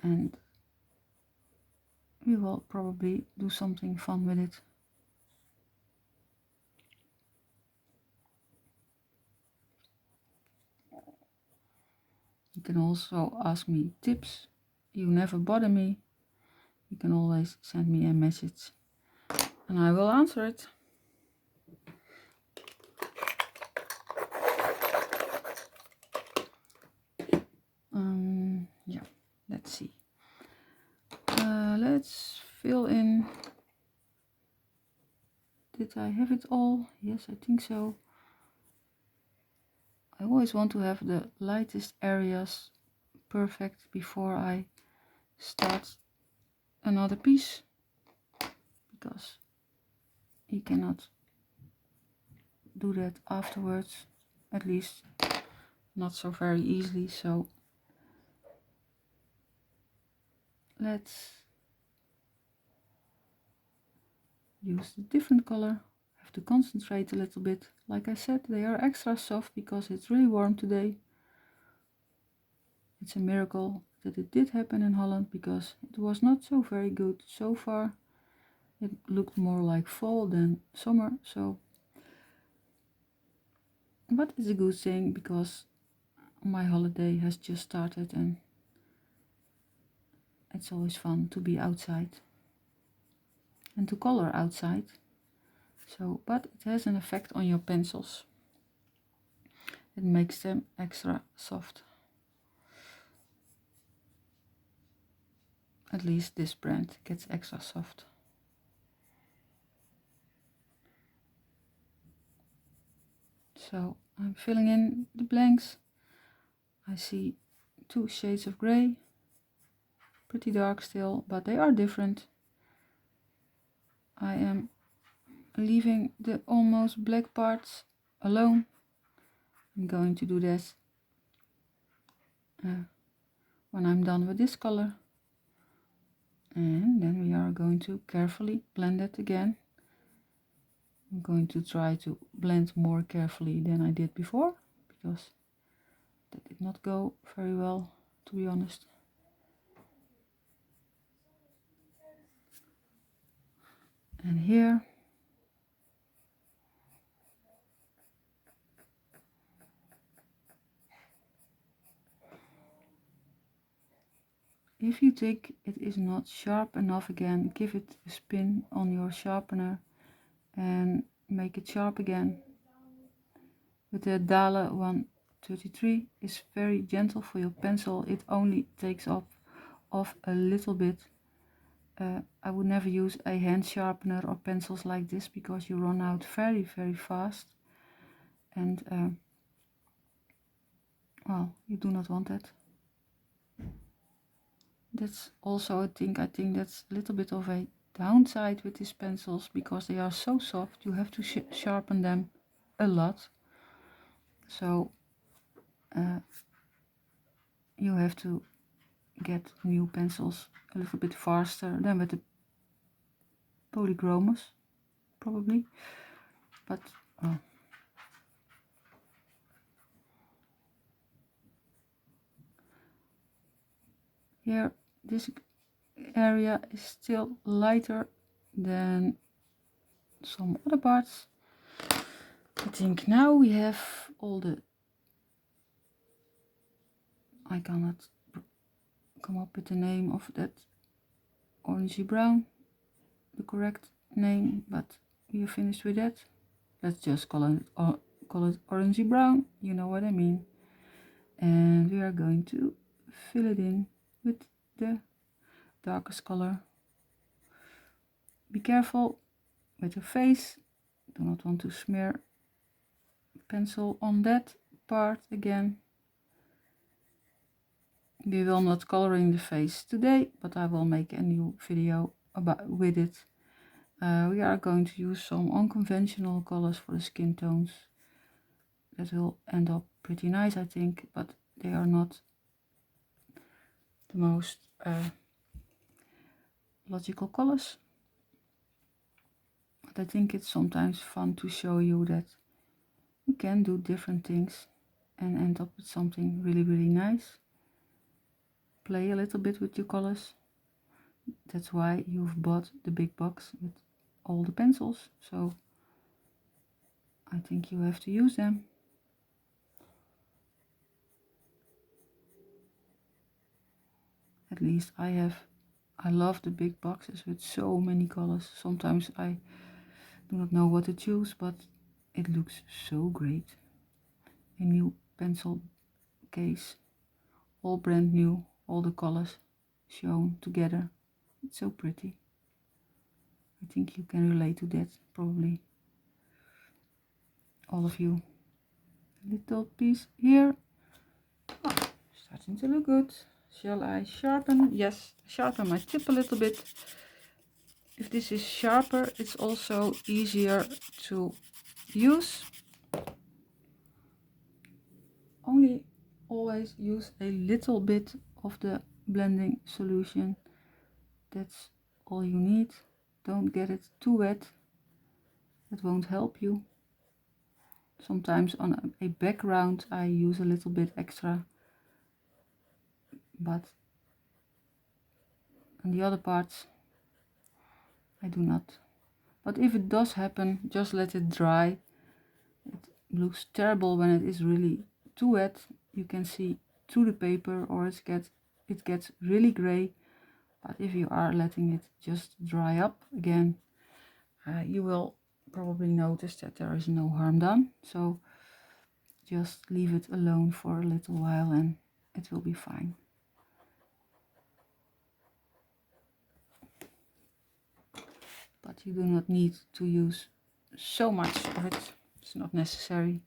And we will probably do something fun with it. You can also ask me tips. You never bother me. You can always send me a message and I will answer it. Yeah, let's see. Let's fill in. Did I have it all? Yes, I think so. I always want to have the lightest areas perfect before I start another piece, because you cannot do that afterwards, at least not so very easily. So let's use the different color. Have to concentrate a little bit. Like I said, they are extra soft because it's really warm today. It's a miracle that it did happen in Holland, because it was not so very good so far. It looked more like fall than summer, so but it's a good thing because my holiday has just started and it's always fun to be outside and to color outside. So, but it has an effect on your pencils. It makes them extra soft. At least this brand gets extra soft. So I'm filling in the blanks. I see 2 shades of gray, pretty dark still, but they are different. I am leaving the almost black parts alone. I'm going to do this when I'm done with this color. And then we are going to carefully blend it again. I'm going to try to blend more carefully than I did before, because that did not go very well, to be honest. And here. If you think it is not sharp enough again, give it a spin on your sharpener and make it sharp again. With the Dale 133 is very gentle for your pencil. It only takes off a little bit. I would never use a hand sharpener or pencils like this because you run out very, very fast. And well, you do not want that. That's also a thing. I think that's a little bit of a downside with these pencils because they are so soft. You have to sharpen them a lot. So you have to get new pencils a little bit faster than with the polychromos, probably. But here, this area is still lighter than some other parts. I think now we have all the... I cannot come up with the name of that orangey brown, the correct name, but we are finished with that. Let's just call it orangey brown, you know what I mean. And we are going to fill it in with the darkest color. Be careful with your face, do not want to smear pencil on that part again. We will not coloring the face today, but I will make a new video with it. We are going to use some unconventional colors for the skin tones. That will end up pretty nice, I think, but they are not the most logical colors. But I think it's sometimes fun to show you that you can do different things and end up with something really, really nice. Play a little bit with your colors. That's why you've bought the big box with all the pencils, so I think you have to use them. At least I have. I love the big boxes with so many colors. Sometimes I do not know what to choose, but it looks so great. A new pencil case, all brand new, all the colors shown together. It's so pretty. I think you can relate to that, probably all of you. Little piece here. Oh, starting to look good. Shall I sharpen? Yes, sharpen my tip a little bit. If this is sharper, it's also easier to use. Only always use a little bit of the blending solution. That's all you need. Don't get it too wet. That won't help you. Sometimes on a background I use a little bit extra, but on the other parts I do not. But if it does happen, just let it dry. It looks terrible when it is really too wet. You can see through the paper, or it gets really gray. But if you are letting it just dry up again, you will probably notice that there is no harm done. So just leave it alone for a little while and it will be fine. But you do not need to use so much of it. It's not necessary.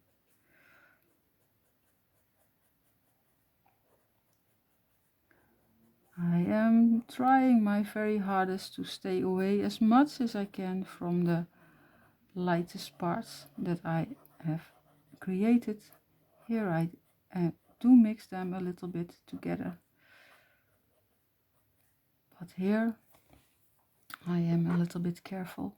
I am trying my very hardest to stay away as much as I can from the lightest parts that I have created. Here I do mix them a little bit together. But here I am a little bit careful.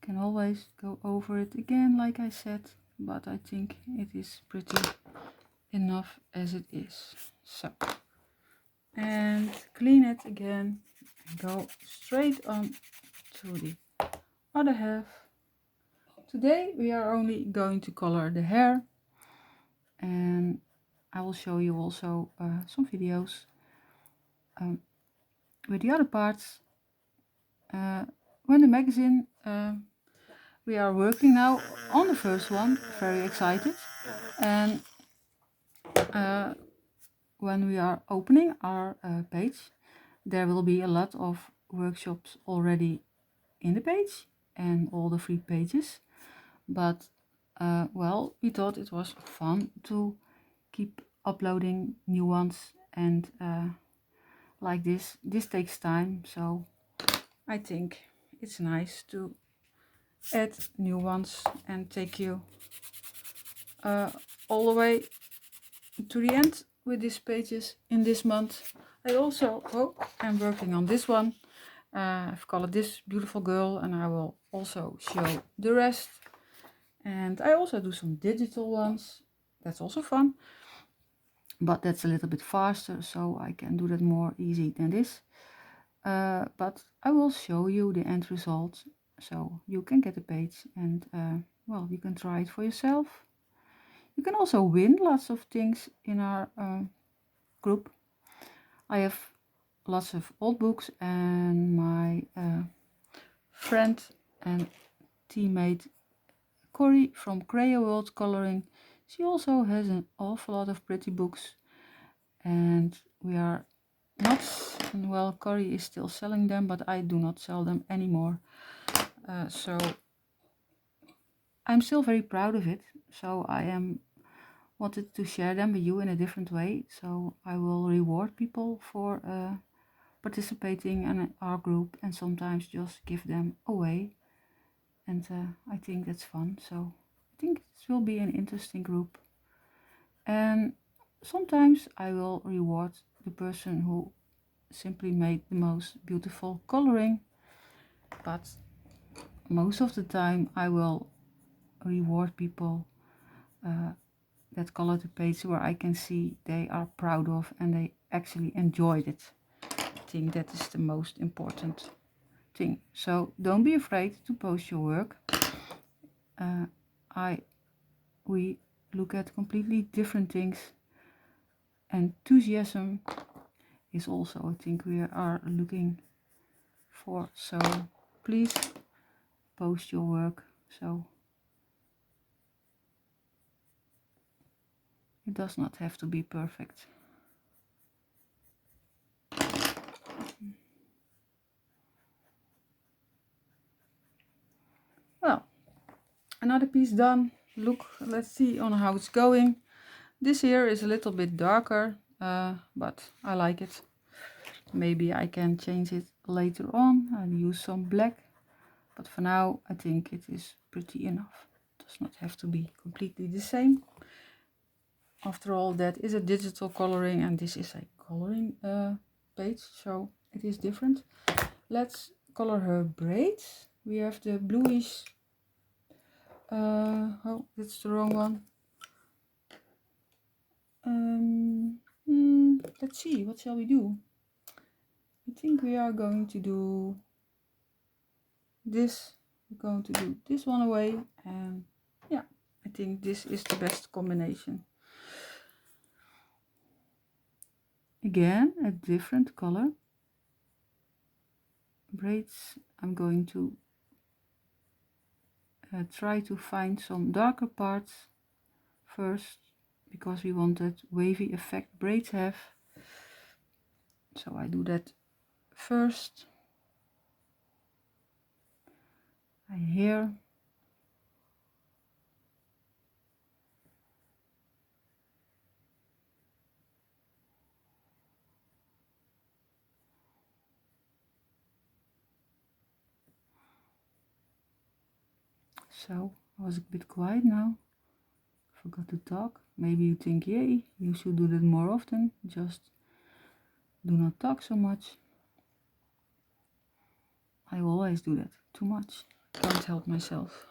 Can always go over it again, like I said, but I think it is pretty enough as it is. So, and clean it again and go straight on to the other half. Today we are only going to color the hair, and I will show you also some videos with the other parts. When the magazine, we are working now on the first one, very excited, and when we are opening our page, there will be a lot of workshops already in the page and all the free pages, but well, we thought it was fun to keep uploading new ones, and like this takes time, so I think it's nice to add new ones and take you all the way to the end with these pages in this month. I also am working on this one. I've colored this beautiful girl, and I will also show the rest. And I also do some digital ones. That's also fun, but that's a little bit faster, so I can do that more easy than this. But I will show you the end result, so you can get a page, and well, you can try it for yourself. You can also win lots of things in our group. I have lots of old books, and my friend and teammate Corey from Dreamworldcoloring, she also has an awful lot of pretty books, and we are not, well, Corey is still selling them, but I do not sell them anymore. So I'm still very proud of it, so I wanted to share them with you in a different way. So I will reward people for participating in our group, and sometimes just give them away, and I think that's fun. So I think it will be an interesting group, and sometimes I will reward the person who simply made the most beautiful coloring, but most of the time I will reward people that color the page where I can see they are proud of and they actually enjoyed it. I think that is the most important thing. So don't be afraid to post your work. We look at completely different things. Enthusiasm is also a thing we are looking for. So please post your work. So it does not have to be perfect. Well, another piece done. Look, let's see on how it's going. This here is a little bit darker, but I like it. Maybe I can change it later on and use some black, but for now I think it is pretty enough. It does not have to be completely the same. After all, that is a digital coloring and this is a coloring page, so it is different. Let's color her braids. We have the bluish, oh, that's the wrong one. Let's see, what shall we do? I think we are going to do this. We're going to do this one away, and yeah, I think this is the best combination. Again, a different color. Braids, I'm going to try to find some darker parts first, because we want that wavy effect braids have. So I do that first. And here. So I was a bit quiet now. Forgot to talk. Maybe you think, yay, you should do that more often. Just do not talk so much. I always do that too much. Can't help myself.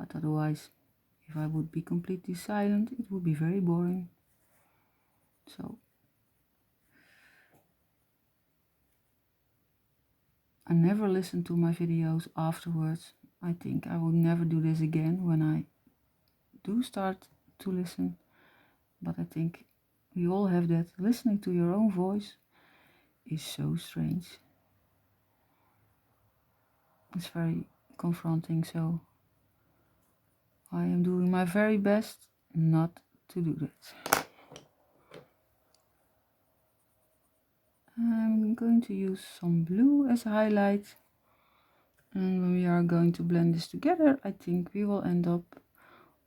but otherwise, if I would be completely silent, it would be very boring. So I never listen to my videos afterwards. I think I will never do this again when I do start to listen. But I think we all have that. Listening to your own voice is so strange. It's very confronting, so I am doing my very best not to do that. I'm going to use some blue as a highlight, and when we are going to blend this together, I think we will end up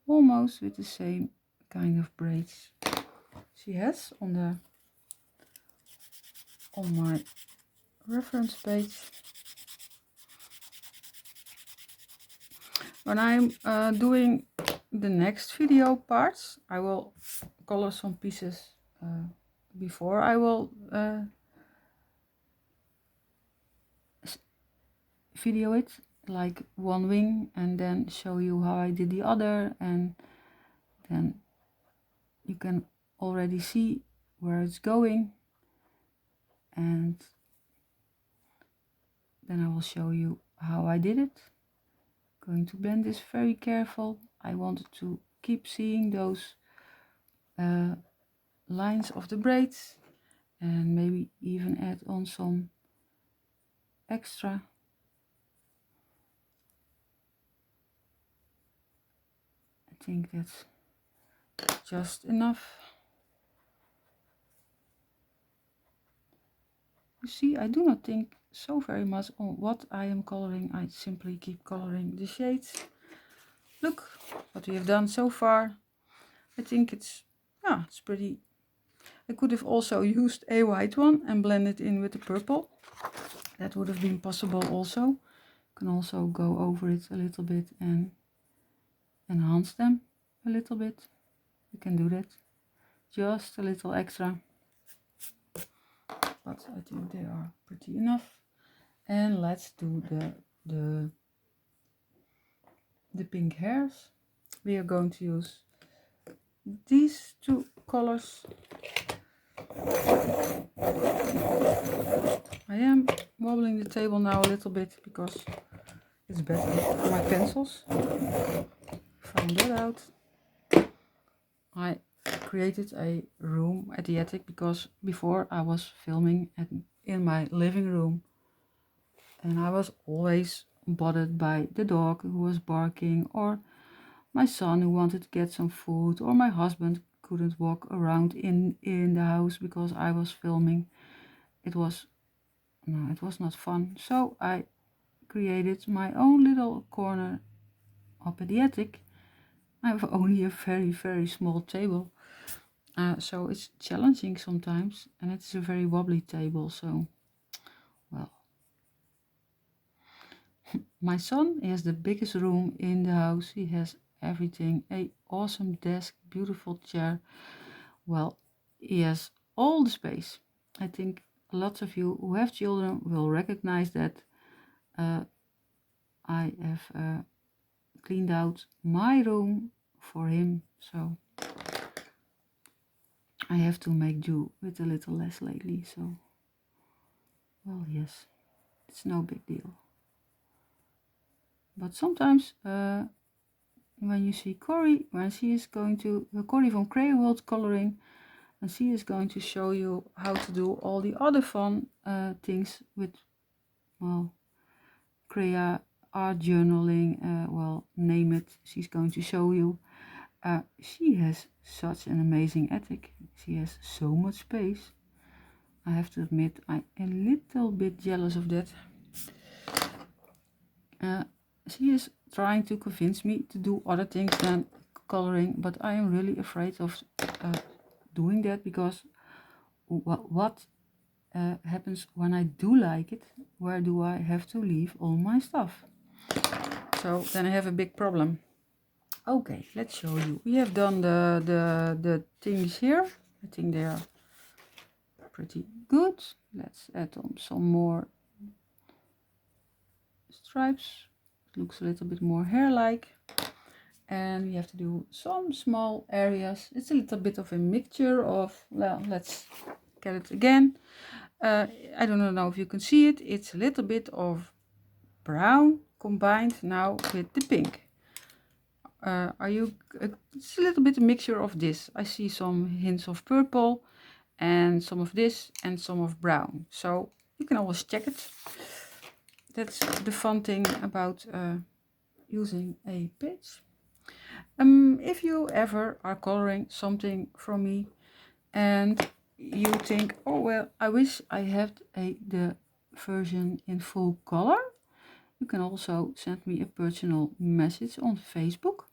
almost with the same kind of braids she has on my reference page. When I'm doing the next video parts, I will color some pieces before I will video it, like one wing, and then show you how I did the other, and then you can already see where it's going, and then I will show you how I did it. Going to blend this very careful. I wanted to keep seeing those lines of the braids, and maybe even add on some extra. I think that's just enough. You see, I do not think so very much on what I am coloring. I simply keep coloring the shades. Look what we have done so far. I think it's pretty. I could have also used a white one and blend it in with the purple. That would have been possible also. You can also go over it a little bit and enhance them a little bit. You can do that. Just a little extra. But I think they are pretty enough. And let's do the pink hairs. We are going to use these two colors. I am wobbling the table now a little bit because it's better for my pencils. Found that out. I created a room at the attic because before I was filming in my living room, and I was always bothered by the dog who was barking, or my son who wanted to get some food, or my husband couldn't walk around in the house because I was filming. It was not fun. So I created my own little corner up at the attic. I have only a very, very small table. So it's challenging sometimes, and it's a very wobbly table, so, well. My son has the biggest room in the house. He has everything, a awesome desk, beautiful chair. Well, he has all the space. I think lots of you who have children will recognize that I have cleaned out my room for him, so I have to make do with a little less lately, so, well, yes, it's no big deal. But sometimes when you see Corey, when she is going to, Corey from Dreamworldcoloring, and she is going to show you how to do all the other fun things with, well, Crea, art journaling, well, name it, she's going to show you. She has such an amazing attic. She has so much space. I have to admit, I'm a little bit jealous of that. She is trying to convince me to do other things than coloring, but I am really afraid of doing that, because what happens when I do like it? Where do I have to leave all my stuff? So then I have a big problem. Okay, let's show you. We have done the things here. I think they are pretty good. Let's add on some more stripes. It looks a little bit more hair-like. and we have to do some small areas. It's a little bit of a mixture of, well, let's get it again. I don't know if you can see it. It's a little bit of brown combined now with the pink. It's a little bit a mixture of this. I see some hints of purple and some of this and some of brown. So you can always check it. That's the fun thing about using a page. If you ever are coloring something from me and you think, oh well, I wish I had the version in full color, you can also send me a personal message on Facebook.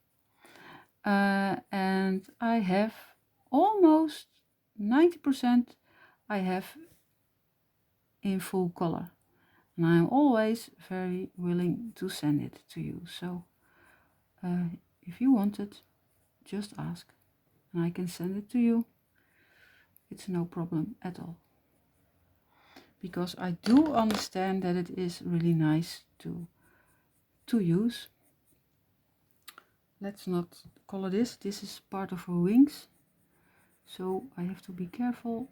And I have almost 90% I have in full color. And I'm always very willing to send it to you. So if you want it, just ask and I can send it to you. It's no problem at all. Because I do understand that it is really nice to use. Let's not color this. This is part of her wings. So I have to be careful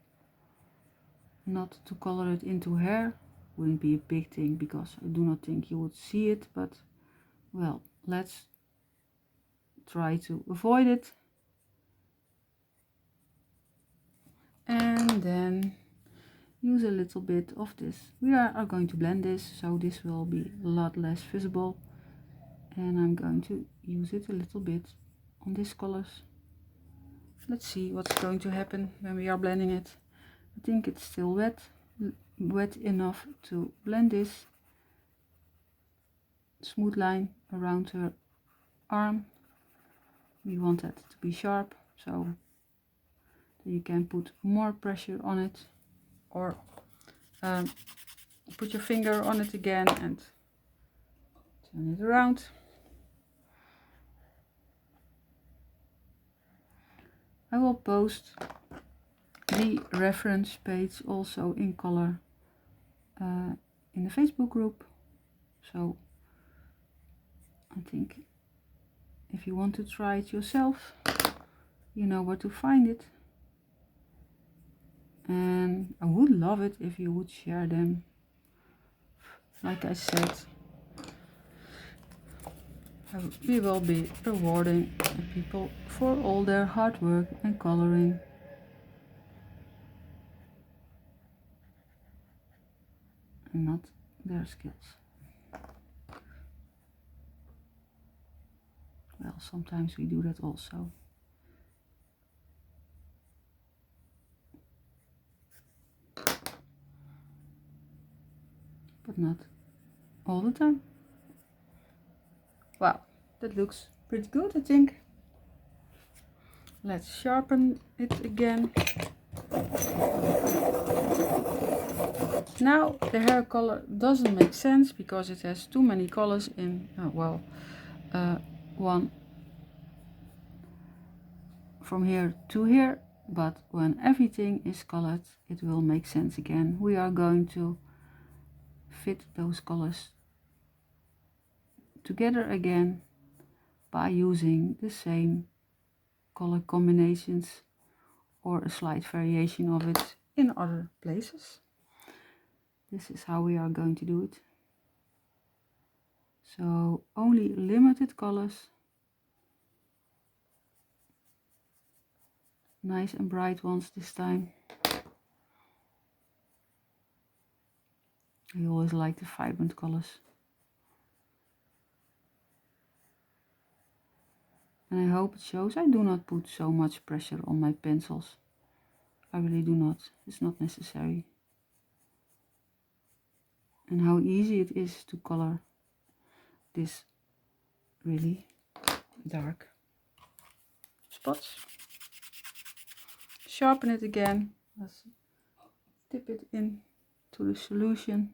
not to color it into hair. Wouldn't be a big thing because I do not think you would see it, but well, let's try to avoid it. And then use a little bit of this. We are going to blend this, so this will be a lot less visible. And I'm going to use it a little bit on these colors. Let's see what's going to happen when we are blending it. I think it's still wet enough to blend this smooth line around her arm. We want that to be sharp, so you can put more pressure on it, or put your finger on it again and turn it around. I will post the reference page also in color in the Facebook group, so I think if you want to try it yourself, you know where to find it. And I would love it if you would share them. Like I said, we will be rewarding people for all their hard work and coloring. And not their skills. Well, sometimes we do that also. But not all the time. Wow, that looks pretty good, I think. Let's sharpen it again. Now the hair color doesn't make sense because it has too many colors in, one from here to here, but when everything is colored it will make sense again. We are going to fit those colors together again by using the same color combinations or a slight variation of it in other places. This is how we are going to do it. So only limited colors, nice and bright ones this time. I always like the vibrant colors. And I hope it shows. I do not put so much pressure on my pencils. I really do not. It's not necessary. And how easy it is to color this really dark spots. Sharpen it again. Let's dip it in to the solution.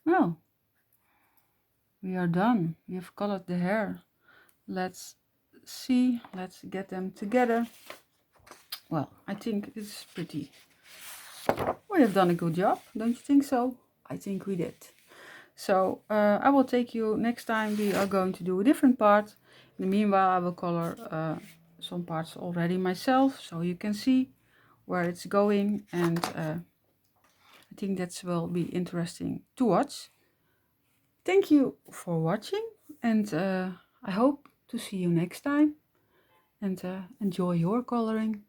Well, we are done. We have colored the hair. Let's see. Let's get them together. Well, I think it's pretty. We have done a good job, don't you think so? I think we did. So I will take you next time. We are going to do a different part. In the meanwhile, I will color some parts already myself, so you can see where it's going, and I think that will be interesting to watch. Thank you for watching, and I hope to see you next time, and enjoy your coloring.